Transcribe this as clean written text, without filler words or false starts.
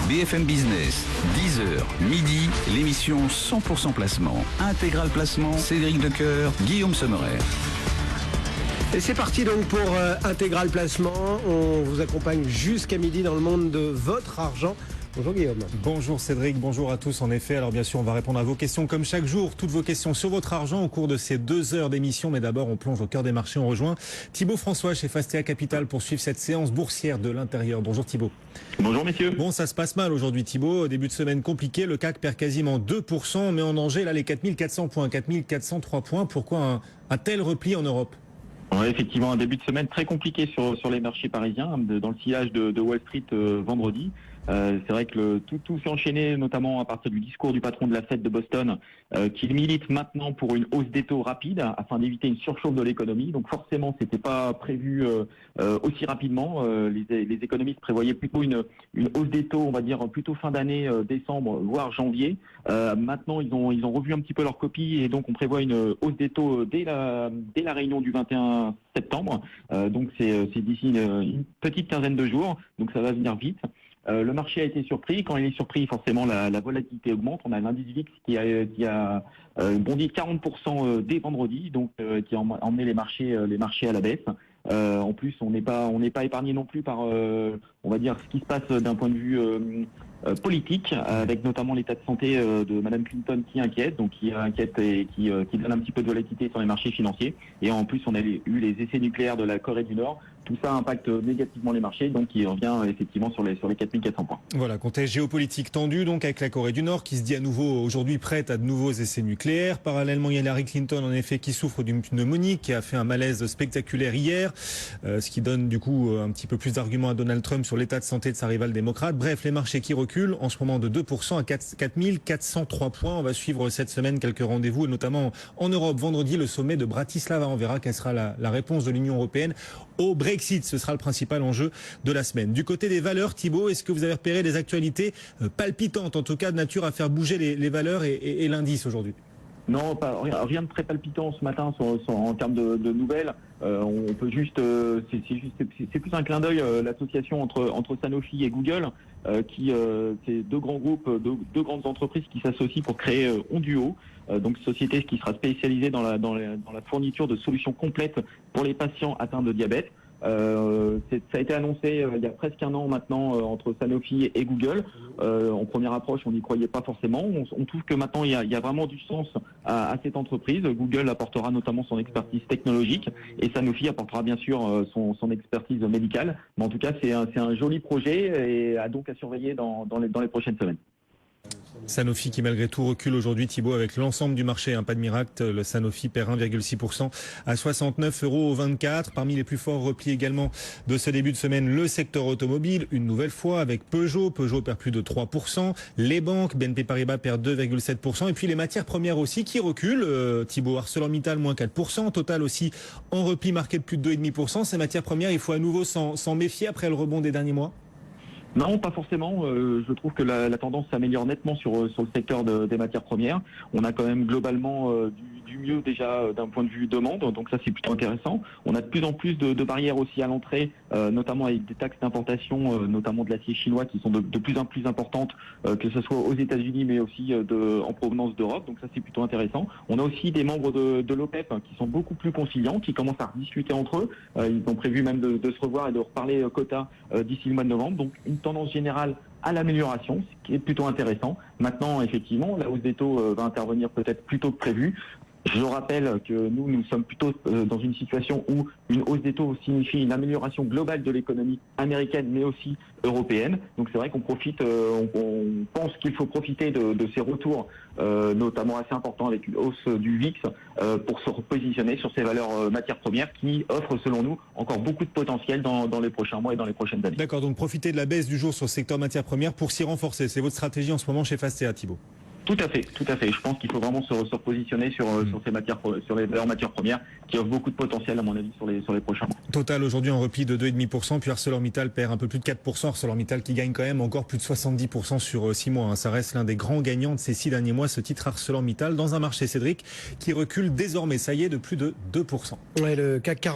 BFM Business, 10h, midi, l'émission 100% placement. Intégral placement, Cédric Decoeur, Guillaume Sommerer. Et c'est parti donc pour Intégral Placement. On vous accompagne jusqu'à midi dans le monde de votre argent. Bonjour Guillaume. Bonjour Cédric, bonjour à tous. En effet, alors bien sûr, on va répondre à vos questions comme chaque jour. Toutes vos questions sur votre argent au cours de ces 2 heures d'émission. Mais d'abord, on plonge au cœur des marchés. On rejoint Thibaut François chez Fastea Capital pour suivre cette séance boursière de l'intérieur. Bonjour Thibaut. Bonjour messieurs. Bon, ça se passe mal aujourd'hui Thibaut. Début de semaine compliqué. Le CAC perd quasiment 2%. Mais en danger, là, les 4400 points, 4403 points. Pourquoi un tel repli en Europe ? Ouais, effectivement, un début de semaine très compliqué sur les marchés parisiens, dans le sillage de Wall Street vendredi. C'est vrai que tout s'est enchaîné, notamment à partir du discours du patron de la Fed de Boston, qui milite maintenant pour une hausse des taux rapide afin d'éviter une surchauffe de l'économie. Donc forcément, c'était pas prévu aussi rapidement. Les économistes prévoyaient plutôt une hausse des taux, on va dire plutôt fin d'année, décembre, voire janvier. Maintenant, ils ont revu un petit peu leur copie et donc on prévoit une hausse des taux dès la réunion du 21 septembre. Donc c'est d'ici une petite quinzaine de jours. Donc ça va venir vite. Le marché a été surpris. Quand il est surpris, forcément, la volatilité augmente. On a l'indice VIX qui a bondi de 40% dès vendredi, donc qui a emmené les marchés à la baisse. En plus, on n'est pas épargné non plus par, on va dire, ce qui se passe d'un point de vue politique, avec notamment l'état de santé de Madame Clinton qui inquiète et qui donne un petit peu de volatilité sur les marchés financiers. Et en plus, on a eu les essais nucléaires de la Corée du Nord. Tout ça impacte négativement les marchés, donc qui revient effectivement sur les 4400 points. Voilà, contexte géopolitique tendu, donc avec la Corée du Nord qui se dit à nouveau aujourd'hui prête à de nouveaux essais nucléaires. Parallèlement, il y a Hillary Clinton en effet qui souffre d'une pneumonie, qui a fait un malaise spectaculaire hier, ce qui donne du coup un petit peu plus d'arguments à Donald Trump sur l'état de santé de sa rivale démocrate. Bref, les marchés qui reculent en ce moment de 2% à 4403 points. On va suivre cette semaine quelques rendez-vous, et notamment en Europe. Vendredi, le sommet de Bratislava. On verra quelle sera la réponse de l'Union européenne au Brexit. Ce sera le principal enjeu de la semaine. Du côté des valeurs, Thibaut, est-ce que vous avez repéré des actualités palpitantes, en tout cas de nature à faire bouger les valeurs et l'indice aujourd'hui ? Non, rien de très palpitant ce matin en termes de nouvelles. On peut juste, c'est plus un clin d'œil, l'association entre Sanofi et Google, c'est deux grands groupes, deux grandes entreprises qui s'associent pour créer Onduo, donc société qui sera spécialisée dans la fourniture de solutions complètes pour les patients atteints de diabète. Ça a été annoncé il y a presque un an maintenant entre Sanofi et Google. En première approche, on n'y croyait pas forcément. On trouve que maintenant il y a vraiment du sens à cette entreprise. Google apportera notamment son expertise technologique et Sanofi apportera bien sûr son expertise médicale. Mais en tout cas, c'est un joli projet et donc à surveiller dans les prochaines semaines. Sanofi qui malgré tout recule aujourd'hui, Thibaut, avec l'ensemble du marché, pas de miracle. Le Sanofi perd 1,6% à 69,24 €. Parmi les plus forts replis également de ce début de semaine, le secteur automobile, une nouvelle fois avec Peugeot. Peugeot perd plus de 3%. Les banques, BNP Paribas perd 2,7%. Et puis les matières premières aussi qui reculent. Thibaut, ArcelorMittal moins 4%. Total aussi en repli marqué de plus de 2,5%. Ces matières premières, il faut à nouveau s'en méfier après le rebond des derniers mois. Non, pas forcément. Je trouve que la tendance s'améliore nettement sur le secteur des matières premières. On a quand même globalement du mieux déjà d'un point de vue demande, donc ça c'est plutôt intéressant. On a de plus en plus de barrières aussi à l'entrée, notamment avec des taxes d'importation, notamment de l'acier chinois qui sont de plus en plus importantes, que ce soit aux États-Unis mais aussi en provenance d'Europe. Donc ça c'est plutôt intéressant. On a aussi des membres de l'OPEP qui sont beaucoup plus conciliants, qui commencent à discuter entre eux. Ils ont prévu même de se revoir et de reparler quota d'ici le mois de novembre. Donc une tendance générale à l'amélioration, ce qui est plutôt intéressant. Maintenant, effectivement, la hausse des taux va intervenir peut-être plus tôt que prévu. Je rappelle que nous sommes plutôt dans une situation où une hausse des taux signifie une amélioration globale de l'économie américaine, mais aussi européenne. Donc c'est vrai qu'on profite, on pense qu'il faut profiter de ces retours, notamment assez importants avec une hausse du VIX, pour se repositionner sur ces valeurs matières premières qui offrent, selon nous, encore beaucoup de potentiel dans les prochains mois et dans les prochaines années. D'accord, donc profiter de la baisse du jour sur le secteur matières premières pour s'y renforcer. C'est votre stratégie en ce moment chez Fastea, Thibaut. Tout à fait. Je pense qu'il faut vraiment se repositionner sur les valeurs matières premières qui offrent beaucoup de potentiel à mon avis sur les prochains mois. Total aujourd'hui en repli de 2,5%, puis ArcelorMittal perd un peu plus de 4%. ArcelorMittal qui gagne quand même encore plus de 70% sur 6 mois. Ça reste l'un des grands gagnants de ces 6 derniers mois, ce titre ArcelorMittal, dans un marché, Cédric, qui recule désormais, ça y est, de plus de 2%. Ouais, le CAC 40